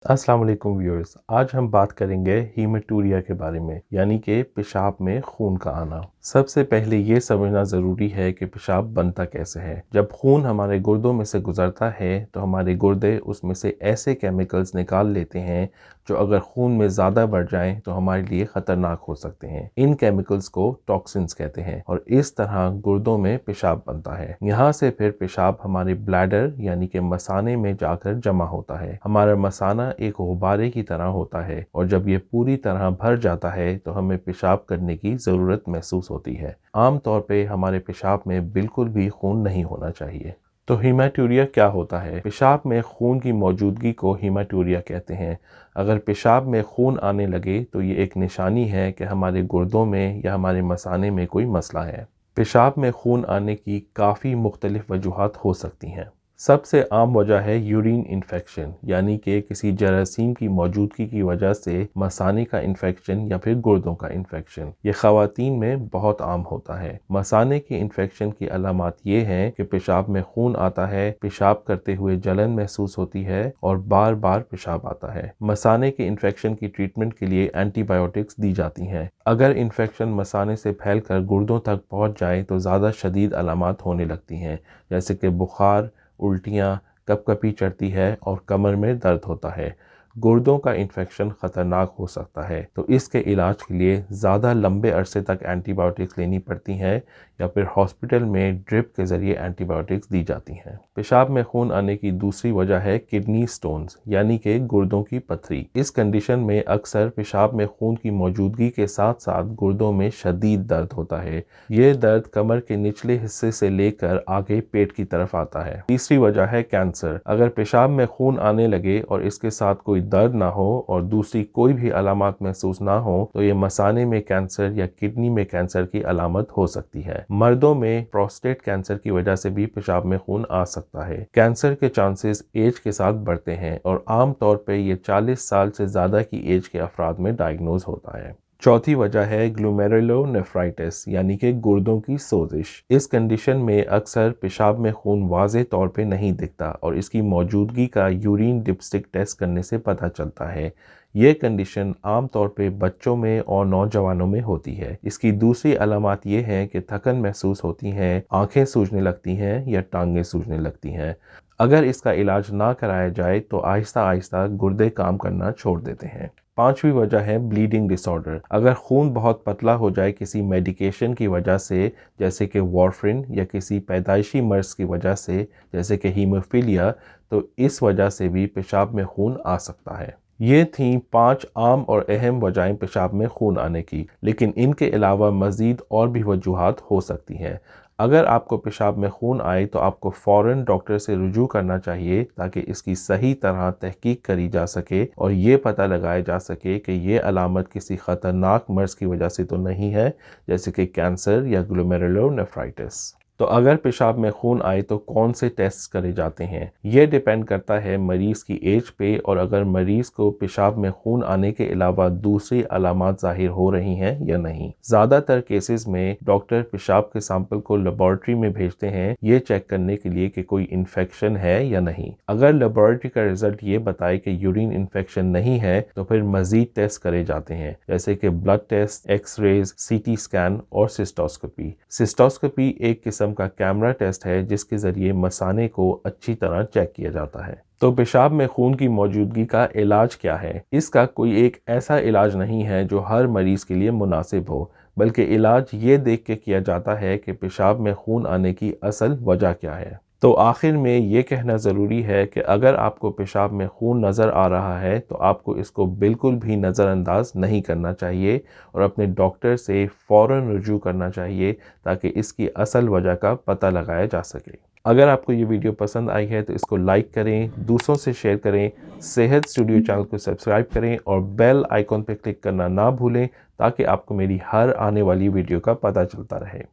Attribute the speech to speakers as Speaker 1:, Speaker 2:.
Speaker 1: अस्सलाम वालेकुम व्यूअर्स। आज हम बात करेंगे हीमेटूरिया के बारे में, यानी कि पेशाब में खून का आना। सबसे पहले ये समझना ज़रूरी है कि पेशाब बनता कैसे है। जब खून हमारे गुर्दों में से गुजरता है तो हमारे गुर्दे उसमें से ऐसे केमिकल्स निकाल लेते हैं जो अगर खून में ज़्यादा बढ़ जाएं तो हमारे लिए ख़तरनाक हो सकते हैं। इन केमिकल्स को टॉक्सिन्स कहते हैं और इस तरह गुर्दों में पेशाब बनता है। यहाँ से फिर पेशाब हमारे ब्लैडर यानी कि मसाने में जाकर जमा होता है। हमारा मसाना एक गुब्बारे की तरह होता है और जब ये पूरी तरह भर जाता है तो हमें पेशाब करने की ज़रूरत महसूस होती है। आम तौर पे हमारे पेशाब में बिल्कुल भी खून नहीं होना चाहिए। तो हीमेटूरिया क्या होता है? पेशाब में खून की मौजूदगी को हीमेटूरिया कहते हैं। अगर पेशाब में खून आने लगे तो ये एक निशानी है कि हमारे गुर्दों में या हमारे मसाने में कोई मसला है। पेशाब में खून आने की काफ़ी मुख्तलिफ वजूहात हो सकती हैं। सबसे आम वजह है यूरिन इन्फेक्शन, यानी कि किसी जरासीम की मौजूदगी की वजह से मसाने का इन्फेक्शन या फिर गुर्दों का इन्फेक्शन। ये ख़वातीन में बहुत आम होता है। मसाने के इन्फेक्शन की अलामात ये हैं कि पेशाब में खून आता है, पेशाब करते हुए जलन महसूस होती है और बार बार पेशाब आता है। मसाने के इन्फेक्शन की ट्रीटमेंट के लिए एंटीबायोटिक्स दी जाती हैं। अगर इन्फेक्शन मसाने से फैलकर गुर्दों तक पहुँच जाए तो ज़्यादा शदीद अलामात होने लगती हैं, जैसे कि बुखार, उल्टियाँ, कपकपी चढ़ती है और कमर में दर्द होता है। गुर्दों का इन्फेक्शन ख़तरनाक हो सकता है, तो इसके इलाज के लिए ज़्यादा लंबे अरसे तक एंटीबायोटिक्स लेनी पड़ती हैं या फिर हॉस्पिटल में ड्रिप के ज़रिए एंटीबायोटिक्स दी जाती हैं। पेशाब में खून आने की दूसरी वजह है किडनी स्टोन्स, यानी कि गुर्दों की पथरी। इस कंडीशन में अक्सर पेशाब में खून की मौजूदगी के साथ साथ गुर्दों में शदीद दर्द होता है। ये दर्द कमर के निचले हिस्से से लेकर आगे पेट की तरफ आता है। तीसरी वजह है कैंसर। अगर पेशाब में खून आने लगे और इसके साथ कोई दर्द ना हो और दूसरी कोई भी अलामत महसूस ना हो तो ये मसाने में कैंसर या किडनी में कैंसर की अलामत हो सकती है। मर्दों में प्रोस्टेट कैंसर की वजह से भी पेशाब में खून आ सकता है। कैंसर के चांसेस एज के साथ बढ़ते हैं और आम तौर पे ये 40 साल से ज़्यादा की एज के अफराद में डायग्नोज होता है। चौथी वजह है ग्लोमेरुलोनेफ्राइटिस, यानी कि गुर्दों की सोजिश। इस कंडीशन में अक्सर पेशाब में खून वाज़े तौर पे नहीं दिखता और इसकी मौजूदगी का यूरिन डिपस्टिक टेस्ट करने से पता चलता है। ये कंडीशन आम तौर पे बच्चों में और नौजवानों में होती है। इसकी दूसरी अलामत ये है कि थकन महसूस होती है, आंखें सूजने लगती हैं या टांगें सूजने लगती हैं। अगर इसका इलाज ना कराया जाए तो आहिस्ता आहिस्ता गुर्दे काम करना छोड़ देते हैं। पांचवी वजह है ब्लीडिंग डिसऑर्डर। अगर खून बहुत पतला हो जाए किसी मेडिकेशन की वजह से, जैसे कि वारफरिन, या किसी पैदाइशी मर्ज की वजह से जैसे कि हीमोफीलिया, तो इस वजह से भी पेशाब में खून आ सकता है। ये थीं 5 आम और अहम वजहें पेशाब में खून आने की, लेकिन इनके अलावा मज़ीद और भी वजूहात हो सकती हैं। अगर आपको पेशाब में खून आए तो आपको फ़ौरन डॉक्टर से रुजू करना चाहिए ताकि इसकी सही तरह तहकीक करी जा सके और ये पता लगाया जा सके कि ये अलामत किसी ख़तरनाक मर्ज़ की वजह से तो नहीं है, जैसे कि कैंसर या ग्लोमेरुलोनेफ्राइटिस। तो अगर पेशाब में खून आए तो कौन से टेस्ट करे जाते हैं? ये डिपेंड करता है मरीज़ की एज पे और अगर मरीज़ को पेशाब में खून आने के अलावा दूसरी अलामत ज़ाहिर हो रही हैं या नहीं। ज़्यादातर केसेस में डॉक्टर पेशाब के सैंपल को लेबॉरेटरी में भेजते हैं ये चेक करने के लिए कि कोई इन्फेक्शन है या नहीं। अगर लेबॉरेटरी का रिजल्ट ये बताए कि यूरिन इन्फेक्शन नहीं है तो फिर मज़ीद टेस्ट करे जाते हैं, जैसे कि blood test, X rays, CT scan और सिस्टोस्कोपी। सिस्टोस्कोपी एक किस्म का कैमरा टेस्ट है जिसके ज़रिए मसाने को अच्छी तरह चेक किया जाता है। तो पेशाब में खून की मौजूदगी का इलाज क्या है? इसका कोई एक ऐसा इलाज नहीं है जो हर मरीज़ के लिए मुनासिब हो, बल्कि इलाज ये देख के किया जाता है कि पेशाब में खून आने की असल वजह क्या है। तो आखिर में ये कहना ज़रूरी है कि अगर आपको पेशाब में खून नज़र आ रहा है तो आपको इसको बिल्कुल भी नज़रअंदाज नहीं करना चाहिए और अपने डॉक्टर से फ़ौरन रुजू करना चाहिए ताकि इसकी असल वजह का पता लगाया जा सके। अगर आपको ये वीडियो पसंद आई है तो इसको लाइक करें, दूसरों से शेयर करें, सेहत स्टूडियो चैनल को सब्सक्राइब करें और बेल आइकॉन पर क्लिक करना ना भूलें ताकि आपको मेरी हर आने वाली वीडियो का पता चलता रहे।